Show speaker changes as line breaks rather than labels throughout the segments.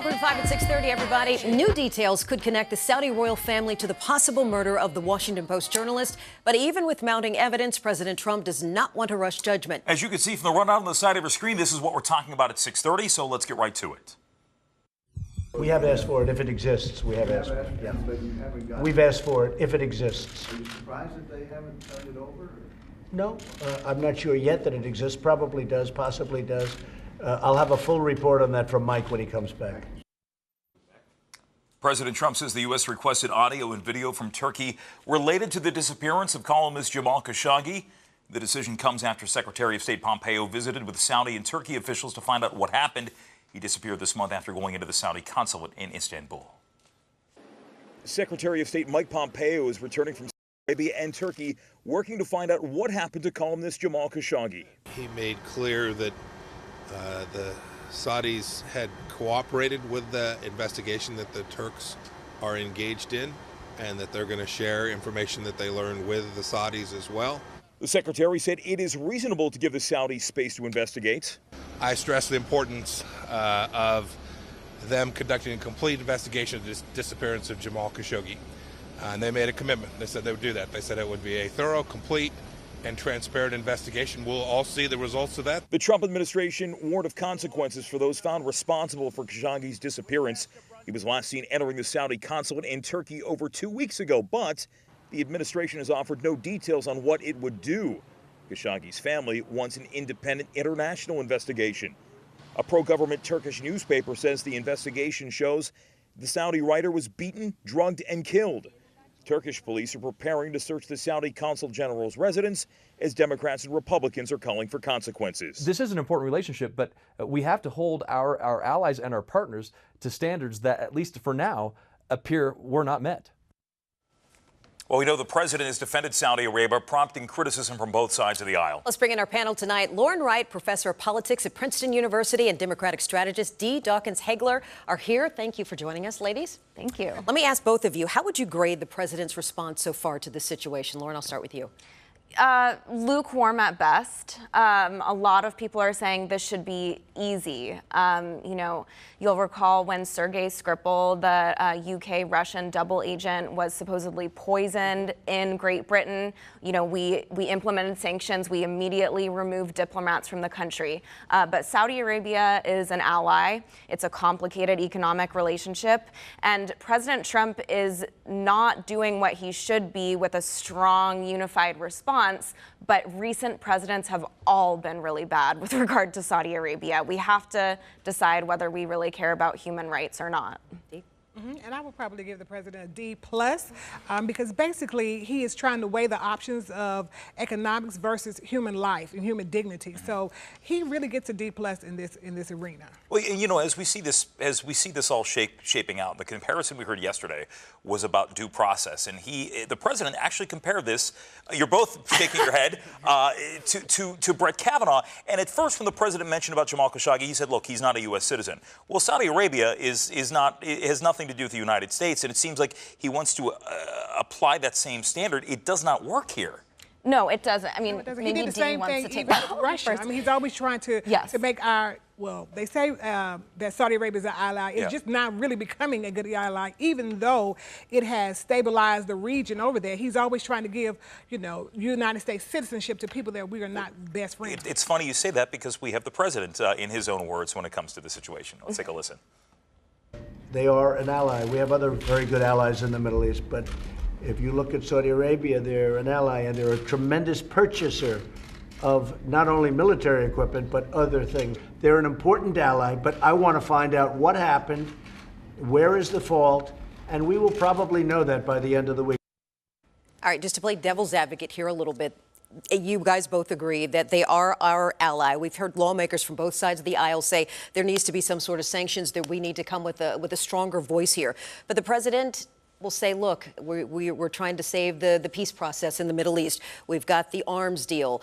Roberta 5 at 6:30, everybody. New details could connect the Saudi royal family to the possible murder of the Washington Post journalist. But even with mounting evidence, President Trump does not want to rush judgment.
As you can see from the rundown on the side of your screen, this is what we're talking about at 6:30, so let's get right to it.
We have asked for it if it exists. We have asked for it. Yeah.
But you haven't got
We've asked for it if it exists.
Are you surprised that they haven't turned it over?
No, I'm not sure yet that it exists. Probably does, possibly does. I'll have a full report on that from Mike when he comes back.
President Trump says the U.S. requested audio and video from Turkey related to the disappearance of columnist Jamal Khashoggi. The decision comes after Secretary of State Pompeo visited with Saudi and Turkey officials to find out what happened. He disappeared this month after going into the Saudi consulate in Istanbul. Secretary of State Mike Pompeo is returning from Saudi Arabia and Turkey, working to find out what happened to columnist Jamal Khashoggi.
He made clear that the Saudis had cooperated with the investigation that the Turks are engaged in, and that they're going to share information that they learn with the Saudis as well.
The secretary said it is reasonable to give the Saudis space to investigate.
I stress the importance of them conducting a complete investigation of the disappearance of Jamal Khashoggi. And they made a commitment. They said they would do that. They said it would be a thorough, complete, and transparent investigation. We'll all see the results of that.
The Trump administration warned of consequences for those found responsible for Khashoggi's disappearance. He was last seen entering the Saudi consulate in Turkey over 2 weeks ago, but the administration has offered no details on what it would do. Khashoggi's family wants an independent international investigation. A pro-government Turkish newspaper says the investigation shows the Saudi writer was beaten, drugged, and killed. Turkish police are preparing to search the Saudi consul general's residence as Democrats and Republicans are calling for consequences.
This is an important relationship, but we have to hold our allies and our partners to standards that, at least for now, appear were not met.
Well, we know the president has defended Saudi Arabia, prompting criticism from both sides of the aisle.
Let's bring in our panel tonight. Lauren Wright, professor of politics at Princeton University and Democratic strategist Dee Dawkins-Heglar are here. Thank you for joining us, ladies.
Thank you.
Let me ask both of you, how would you grade the president's response so far to this situation? Lauren, I'll start with you.
Lukewarm at best. A lot of people are saying this should be easy. You'll recall when Sergei Skripal, the UK Russian double agent, was supposedly poisoned in Great Britain. We implemented sanctions. We immediately removed diplomats from the country. But Saudi Arabia is an ally. It's a complicated economic relationship. And President Trump is not doing what he should be with a strong, unified response. But recent presidents have all been really bad with regard to Saudi Arabia. We have to decide whether we really care about human rights or not.
And I would probably give the president a D+, because basically he is trying to weigh the options of economics versus human life and human dignity. So he really gets a D+ in this arena.
Well, as we see this all shaping out, the comparison we heard yesterday was about due process, and the president actually compared this. You're both shaking your head to Brett Kavanaugh. And at first, when the president mentioned about Jamal Khashoggi, he said, "Look, he's not a U.S. citizen." Well, Saudi Arabia has nothing to do with the United States, and it seems like he wants to apply that same standard. It does not work here.
No, it doesn't. I mean,
he did the same thing with Russia. I mean, he's always trying to make they say that Saudi Arabia is an ally. It's just not really becoming a good ally, even though it has stabilized the region over there. He's always trying to give, United States citizenship to people that we are not best friends.
It's funny you say that because we have the president in his own words when it comes to the situation. Let's take a listen.
They are an ally. We have other very good allies in the Middle East, but if you look at Saudi Arabia, they're an ally, and they're a tremendous purchaser of not only military equipment, but other things. They're an important ally, but I want to find out what happened, where is the fault, and we will probably know that by the end of the week.
All right, just to play devil's advocate here a little bit, you guys both agree that they are our ally. We've heard lawmakers from both sides of the aisle say there needs to be some sort of sanctions, that we need to come with a stronger voice here. But the president will say, look, we're trying to save the peace process in the Middle East. We've got the arms deal.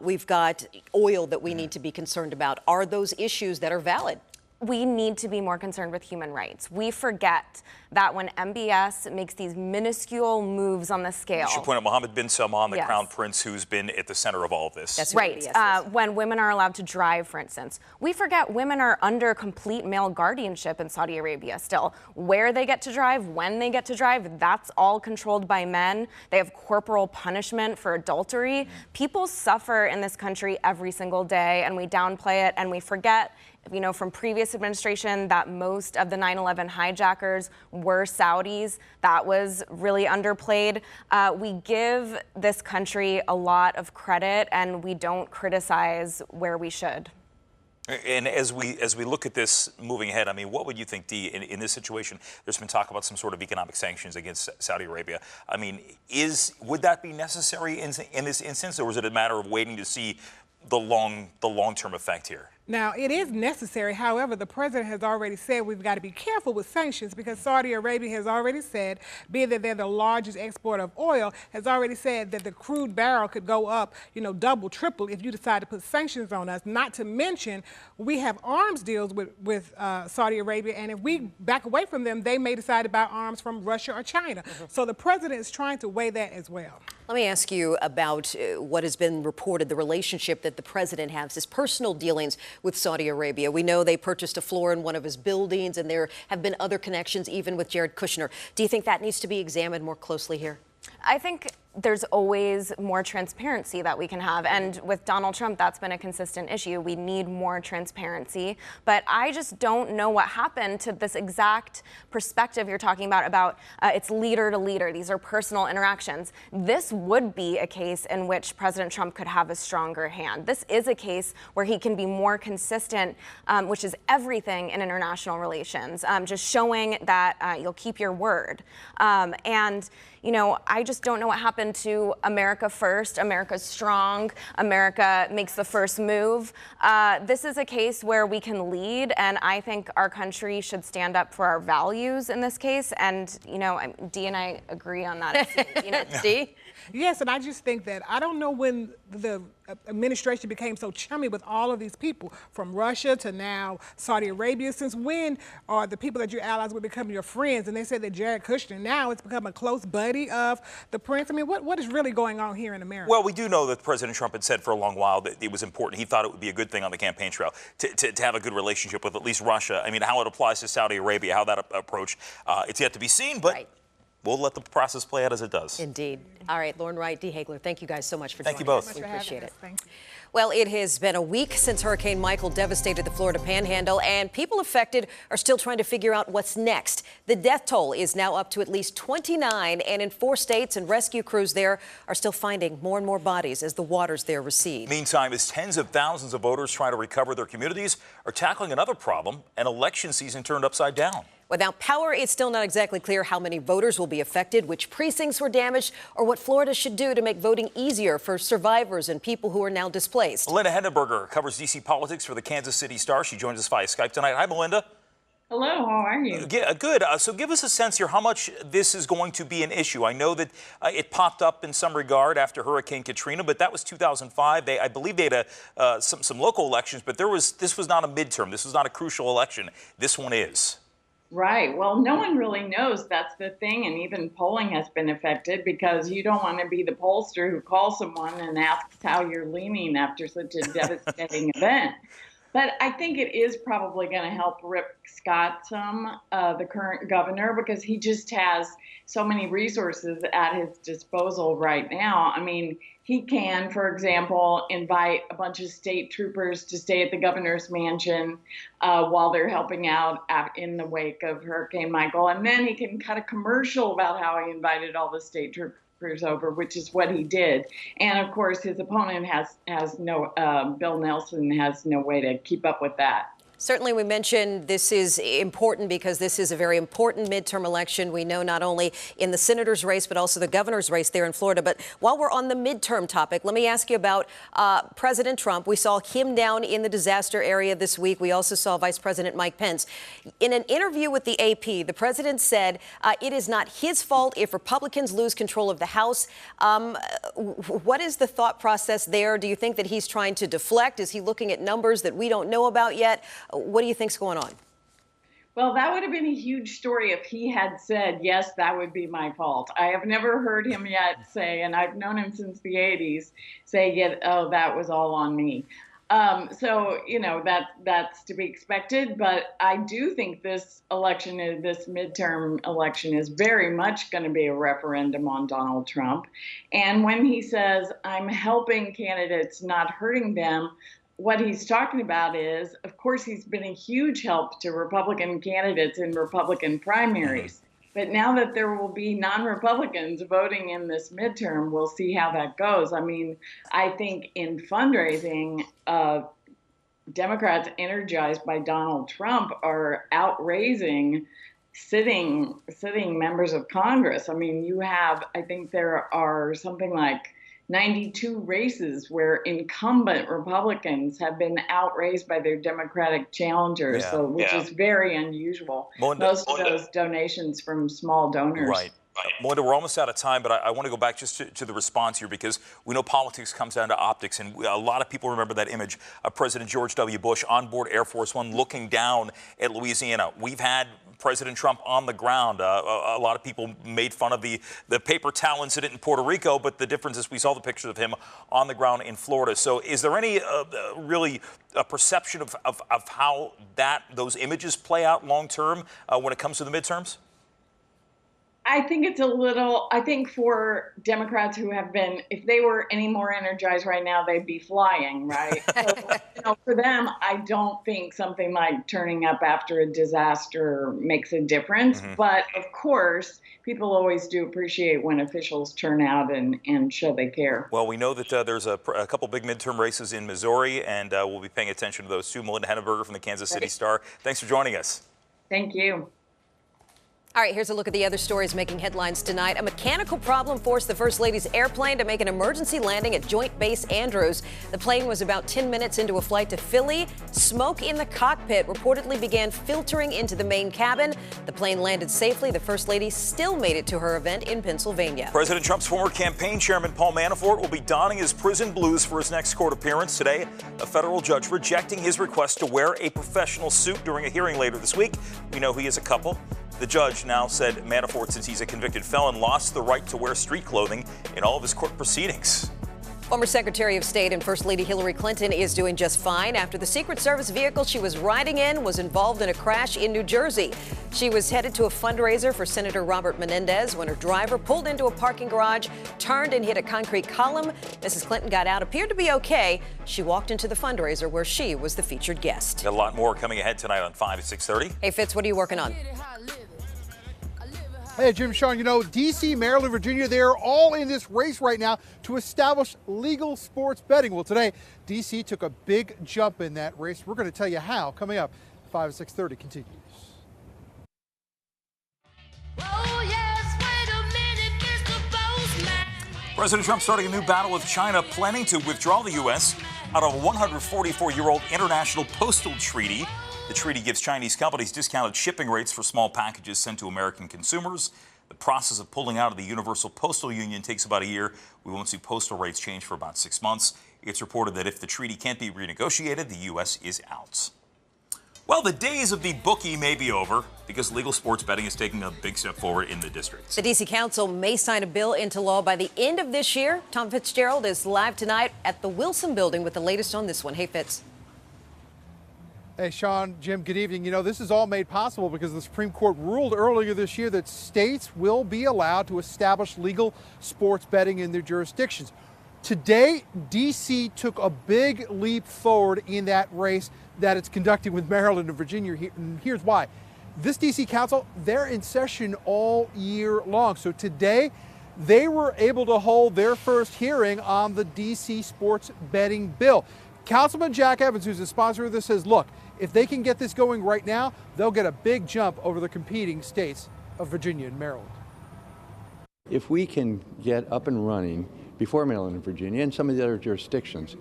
We've got oil that we need to be concerned about. Are those issues that are valid?
We need to be more concerned with human rights. We forget that when MBS makes these minuscule moves on the scale.
You should point out Mohammed bin Salman, the
Yes.
Crown Prince, who's been at the center of all of this.
That's who
Right.
MBS is.
When women are allowed to drive, for instance. We forget women are under complete male guardianship in Saudi Arabia still. Where they get to drive, when they get to drive, that's all controlled by men. They have corporal punishment for adultery. People suffer in this country every single day, and we downplay it, and we forget, you know, from previous administration that most of the 9/11 hijackers were Saudis. That was really underplayed. We give this country a lot of credit, and we don't criticize where we should.
And as we look at this moving ahead, I mean, what would you think, Dee, in this situation? There's been talk about some sort of economic sanctions against Saudi Arabia. I mean, would that be necessary in this instance, or is it a matter of waiting to see the long-term effect here?
Now, it is necessary. However, the president has already said we've got to be careful with sanctions because Saudi Arabia has already said, being that they're the largest exporter of oil, has already said that the crude barrel could go up, you know, double, triple if you decide to put sanctions on us. Not to mention, we have arms deals with Saudi Arabia, and if we back away from them, they may decide to buy arms from Russia or China. So the president is trying to weigh that as well.
Let me ask you about what has been reported, the relationship that the president has, his personal dealings with Saudi Arabia. We know they purchased a floor in one of his buildings, and there have been other connections, even with Jared Kushner. Do you think that needs to be examined more closely here?
I think there's always more transparency that we can have. And with Donald Trump, that's been a consistent issue. We need more transparency. But I just don't know what happened to this exact perspective you're talking about it's leader to leader. These are personal interactions. This would be a case in which President Trump could have a stronger hand. This is a case where he can be more consistent, which is everything in international relations, just showing that you'll keep your word. And you know, I just don't know what happened to America first. America's strong. America makes the first move. This is a case where we can lead, and I think our country should stand up for our values in this case. And, you know, Dee and I agree on that. You know, Dee?
Yes, and I just think that I don't know when the administration became so chummy with all of these people, from Russia to now Saudi Arabia. Since when are the people that your allies would become your friends? And they said that Jared Kushner now has become a close buddy of the prince. I mean, what is really going on here in America?
Well, we do know that President Trump had said for a long while that it was important. He thought it would be a good thing on the campaign trail to have a good relationship with at least Russia. I mean, how it applies to Saudi Arabia, how that approach, it's yet to be seen, but
Right.
we'll let the process play out as it does.
Indeed. All right, Lauren Wright, Dee Hagler, thank you guys so much for joining
Thank you both.
us. We
For having
appreciate
us.
it.
Thank you.
Well, it has been a week since Hurricane Michael devastated the Florida Panhandle, and people affected are still trying to figure out what's next. The death toll is now up to at least 29, and in 4 states, and rescue crews there are still finding more and more bodies as the waters there recede.
Meantime, as tens of thousands of voters try to recover their communities, are tackling another problem, an election season turned upside down.
Without power, it's still not exactly clear how many voters will be affected, which precincts were damaged, or what Florida should do to make voting easier for survivors and people who are now displaced.
Melinda Henneberger covers D.C. politics for the Kansas City Star. She joins us via Skype tonight. Hi, Melinda.
Hello, how are you?
Good. So give us a sense here how much this is going to be an issue. I know that it popped up in some regard after Hurricane Katrina, but that was 2005. I believe they had some local elections, but this was not a midterm. This was not a crucial election. This one is.
Right. Well, no one really knows. That's the thing. And even polling has been affected because you don't want to be the pollster who calls someone and asks how you're leaning after such a devastating event. But I think it is probably going to help Rick Scott some, the current governor, because he just has so many resources at his disposal right now. I mean, he can, for example, invite a bunch of state troopers to stay at the governor's mansion while they're helping out in the wake of Hurricane Michael. And then he can cut a commercial about how he invited all the state troopers over, which is what he did. And of course, his opponent has no, Bill Nelson has no way to keep up with that.
Certainly, we mentioned this is important because this is a very important midterm election. We know not only in the senator's race, but also the governor's race there in Florida. But while we're on the midterm topic, let me ask you about President Trump. We saw him down in the disaster area this week. We also saw Vice President Mike Pence. In an interview with the AP, the president said it is not his fault if Republicans lose control of the House. What is the thought process there? Do you think that he's trying to deflect? Is he looking at numbers that we don't know about yet? What do you think's going on?
Well, that would have been a huge story if he had said, yes, that would be my fault. I have never heard him yet say, and I've known him since the 80s, say, yeah, oh, that was all on me. So, that's to be expected. But I do think this midterm election is very much going to be a referendum on Donald Trump. And when he says, I'm helping candidates, not hurting them, what he's talking about is, of course, he's been a huge help to Republican candidates in Republican primaries. But now that there will be non-Republicans voting in this midterm, we'll see how that goes. I mean, I think in fundraising, Democrats energized by Donald Trump are outraising sitting members of Congress. I mean, I think there are something like 92 races where incumbent Republicans have been outraised by their Democratic challengers, which is very unusual. Most of those donations from small donors.
Right. Melinda, we're almost out of time, but I want to go back just to the response here, because we know politics comes down to optics, and a lot of people remember that image of President George W. Bush on board Air Force One looking down at Louisiana. We've had President Trump on the ground. A lot of people made fun of the paper towel incident in Puerto Rico, but the difference is we saw the pictures of him on the ground in Florida. So is there any really a perception of how those images play out long term when it comes to the midterms?
I think I think for Democrats who have been, if they were any more energized right now, they'd be flying, right? So, for them, I don't think something like turning up after a disaster makes a difference. But of course, people always do appreciate when officials turn out and show they care.
Well, we know that there's a couple big midterm races in Missouri, and we'll be paying attention to those too. Melinda Henneberger from the Kansas City Star, thanks for joining us.
Thank you.
All right, here's a look at the other stories making headlines tonight. A mechanical problem forced the First Lady's airplane to make an emergency landing at Joint Base Andrews. The plane was about 10 minutes into a flight to Philly. Smoke in the cockpit reportedly began filtering into the main cabin. The plane landed safely. The First Lady still made it to her event in Pennsylvania.
President Trump's former campaign chairman, Paul Manafort, will be donning his prison blues for his next court appearance. Today, a federal judge rejecting his request to wear a professional suit during a hearing later this week. We know he is a couple. The judge now said Manafort, since he's a convicted felon, lost the right to wear street clothing in all of his court proceedings.
Former Secretary of State and First Lady Hillary Clinton is doing just fine after the Secret Service vehicle she was riding in was involved in a crash in New Jersey. She was headed to a fundraiser for Senator Robert Menendez when her driver pulled into a parking garage, turned and hit a concrete column. Mrs. Clinton got out, appeared to be okay. She walked into the fundraiser where she was the featured guest.
Got a lot more coming ahead tonight on 5 at 6:30.
Hey, Fitz, what are you working on?
Hey, Jim, Sean, D.C., Maryland, Virginia, they're all in this race right now to establish legal sports betting. Well, today, D.C. took a big jump in that race. We're going to tell you how coming up. 5 at 6:30 continues.
Oh, yes, wait a minute, Mr. Postman.
President Trump starting a new battle with China, planning to withdraw the U.S. out of a 144-year-old international postal treaty. The treaty gives Chinese companies discounted shipping rates for small packages sent to American consumers. The process of pulling out of the Universal Postal Union takes about a year. We won't see postal rates change for about 6 months. It's reported that if the treaty can't be renegotiated, the U.S. is out. Well, the days of the bookie may be over because legal sports betting is taking a big step forward in the district.
The D.C. Council may sign a bill into law by the end of this year. Tom Fitzgerald is live tonight at the Wilson Building with the latest on this one. Hey, Fitz.
Hey, Sean, Jim, good evening. This is all made possible because the Supreme Court ruled earlier this year that states will be allowed to establish legal sports betting in their jurisdictions. Today, D.C. took a big leap forward in that race that it's conducting with Maryland and Virginia. And here's why. This D.C. Council, they're in session all year long. So today, they were able to hold their first hearing on the D.C. sports betting bill. Councilman Jack Evans, who's the sponsor of this, says, look, if they can get this going right now, they'll get a big jump over the competing states of Virginia and Maryland.
If we can get up and running before Maryland and Virginia and some of the other jurisdictions,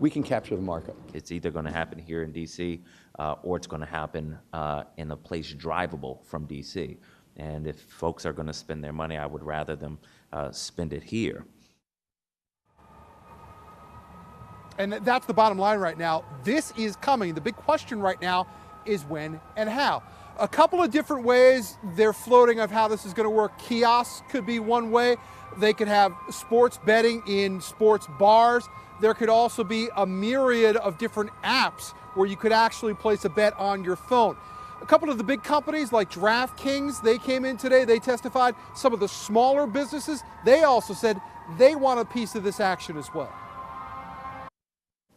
we can capture the market.
It's either going to happen here in D.C. Or it's going to happen in a place drivable from D.C. And if folks are going to spend their money, I would rather them spend it here.
And that's the bottom line right now. This is coming. The big question right now is when and how. A couple of different ways they're floating of how this is going to work. Kiosks could be one way. They could have sports betting in sports bars. There could also be a myriad of different apps where you could actually place a bet on your phone. A couple of the big companies like DraftKings, they came in today, they testified. Some of the smaller businesses, they also said they want a piece of this action as well.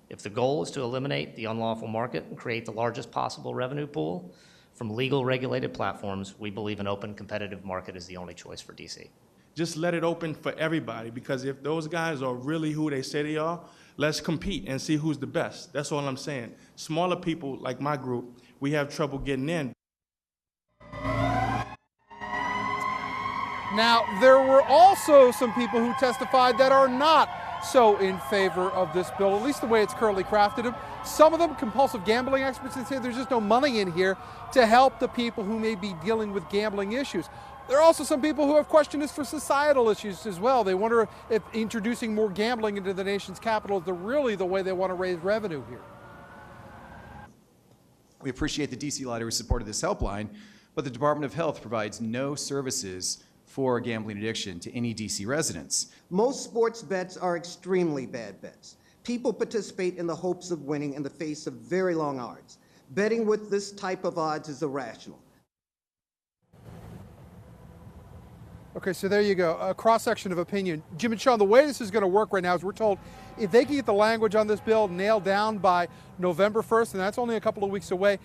If the goal is to eliminate the unlawful market and create the largest possible revenue pool from legal regulated platforms, we believe an open competitive market is the only choice for DC.
Just let it open for everybody, because if those guys are really who they say they are, let's compete and see who's the best. That's all I'm saying. Smaller people like my group, we have trouble getting in.
Now, there were also some people who testified that are not so in favor of this bill, at least the way it's currently crafted. Some of them, compulsive gambling experts, say there's just no money in here to help the people who may be dealing with gambling issues. There are also some people who have questioned this for societal issues as well. They wonder if introducing more gambling into the nation's capital is really the way they want to raise revenue here.
We appreciate the DC Lottery's support of this helpline, but the Department of Health provides no services for gambling addiction to any DC residents.
Most sports bets are extremely bad bets. People participate in the hopes of winning in the face of very long odds. Betting with this type of odds is irrational.
Okay, so there you go, a cross-section of opinion. Jim and Sean, the way this is going to work right now is we're told if they can get the language on this bill nailed down by November 1st, and that's only a couple of weeks away,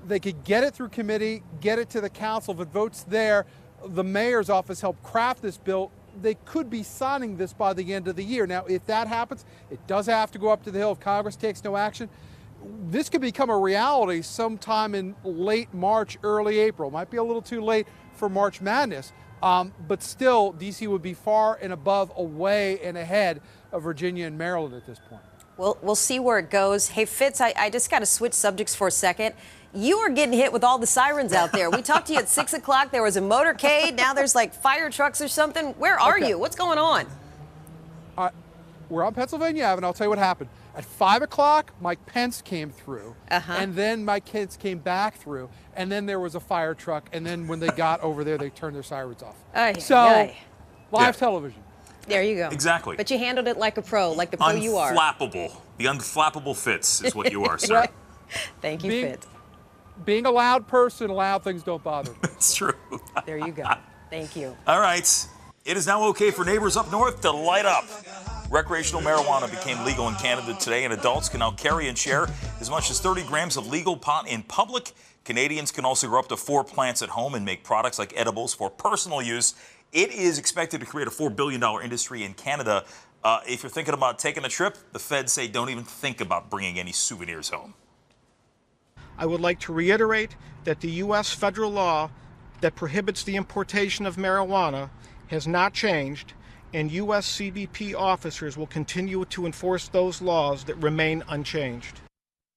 they could get it through committee, get it to the council. If it votes there, the mayor's office helped craft this bill. They could be signing this by the end of the year. Now, if that happens, it does have to go up to the Hill if Congress takes no action. This could become a reality sometime in late March, early April. Might be a little too late for March Madness. But still, D.C. would be far and above, away and ahead of Virginia and Maryland at this point.
Well, we'll see where it goes. Hey, Fitz, I just got to switch subjects for a second. You are getting hit with all the sirens out there. We talked to you at 6 o'clock. There was a motorcade. Now there's like fire trucks or something. Where are you? What's going on?
We're on Pennsylvania Avenue. I'll tell you what happened. At 5 o'clock, Mike Pence came through, and then my kids came back through, and then there was a fire truck, and then when they got over there, they turned their sirens off. Live television.
There you go.
Exactly.
But you handled it like a pro, like the pro you are.
Unflappable. The unflappable Fitz is what you are, sir.
Thank you, Fitz.
Being a loud person, loud things don't bother me.
It's true.
There you go. Thank you.
All right. It is now okay for neighbors up north to light up. Recreational marijuana became legal in Canada today, and adults can now carry and share as much as 30 grams of legal pot in public. Canadians can also grow up to 4 plants at home and make products like edibles for personal use. It is expected to create a $4 billion industry in Canada. If you're thinking about taking a trip, the feds say don't even think about bringing any souvenirs home.
I would like to reiterate that the U.S. federal law that prohibits the importation of marijuana has not changed, and U.S. CBP officers will continue to enforce those laws that remain unchanged.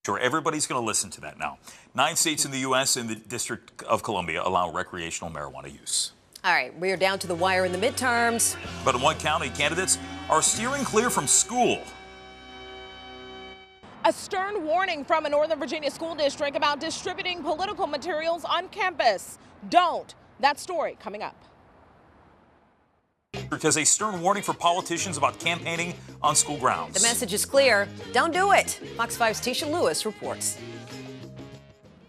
Sure, everybody's going to listen to that now. 9 states in the U.S. and the District of Columbia allow recreational marijuana use.
All right, we are down to the wire in the midterms.
But in one county, candidates are steering clear from school.
A stern warning from a Northern Virginia school district about distributing political materials on campus. Don't. That story coming up.
Has a stern warning for politicians about campaigning on school grounds.
The message is clear. Don't do it. Fox 5's Tisha Lewis reports.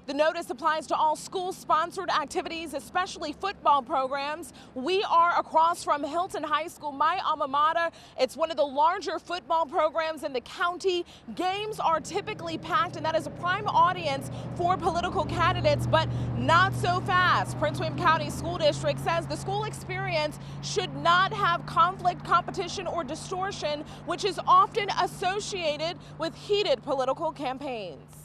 The notice applies to all school-sponsored activities, especially football programs. We are across from Hilton High School, my alma mater. It's one of the larger football programs in the county. Games are typically packed, and that is a prime audience for political candidates, but not so fast. Prince William County School District says the school experience should not have conflict, competition, or distortion, which is often associated with heated political campaigns.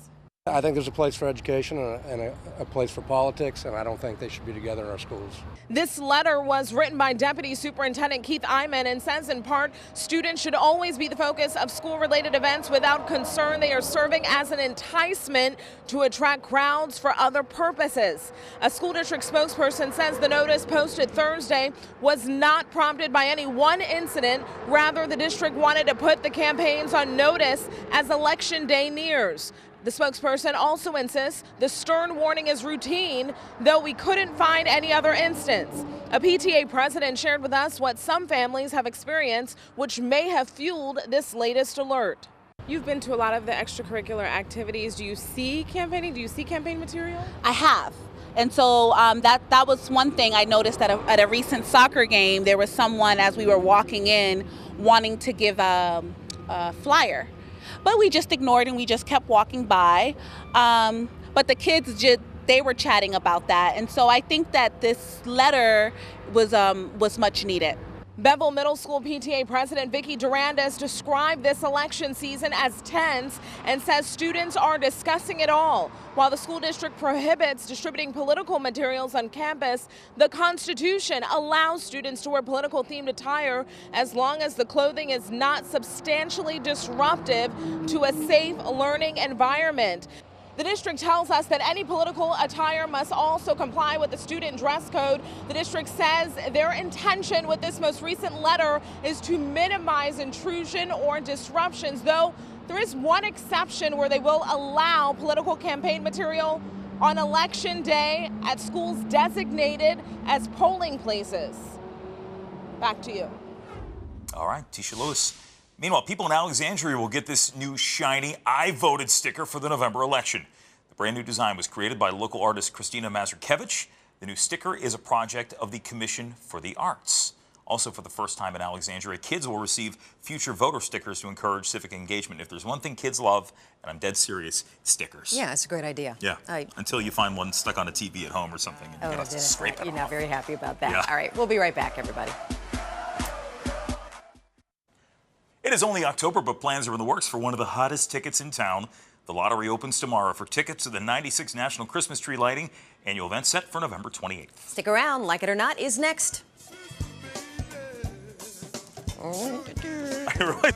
I think there's a place for education and a place for politics, and I don't think they should be together in our schools.
This letter was written by Deputy Superintendent Keith Iman and says in part, students should always be the focus of school-related events without concern. They are serving as an enticement to attract crowds for other purposes. A school district spokesperson says the notice posted Thursday was not prompted by any one incident. Rather, the district wanted to put the campaigns on notice as Election Day nears. The spokesperson also insists the stern warning is routine, though we couldn't find any other instance. A PTA president shared with us what some families have experienced, which may have fueled this latest alert.
You've been to a lot of the extracurricular activities. Do you see campaigning? Do you see campaign material?
I have. And so that was one thing I noticed at a recent soccer game. There was someone, as we were walking in, wanting to give a flyer. But we just ignored and we just kept walking by. But the kids, they were chatting about that. And so I think that this letter was much needed.
Bevel Middle School PTA President Vicki Durandis described this election season as tense and says students are discussing it all. While the school district prohibits distributing political materials on campus, the Constitution allows students to wear political themed attire as long as the clothing is not substantially disruptive to a safe learning environment. The district tells us that any political attire must also comply with the student dress code. The district says their intention with this most recent letter is to minimize intrusion or disruptions, though there is one exception where they will allow political campaign material on election day at schools designated as polling places. Back to you.
All right, Tisha Lewis. Meanwhile, people in Alexandria will get this new shiny I voted sticker for the November election. The brand new design was created by local artist Christina Mazurkiewicz. The new sticker is a project of the Commission for the Arts. Also, for the first time in Alexandria, kids will receive future voter stickers to encourage civic engagement. If there's one thing kids love, and I'm dead serious, stickers.
Yeah, it's a great idea.
Yeah, until you find one stuck on a TV at home or something. And you have to scrape it
You're not
off.
very happy about that.
Yeah.
All right, we'll be right back, everybody.
It is only October, but plans are in the works for one of the hottest tickets in town. The lottery opens tomorrow for tickets to the 96th National Christmas Tree Lighting. Annual event set for November 28th.
Stick around. Like It or Not is next.
I really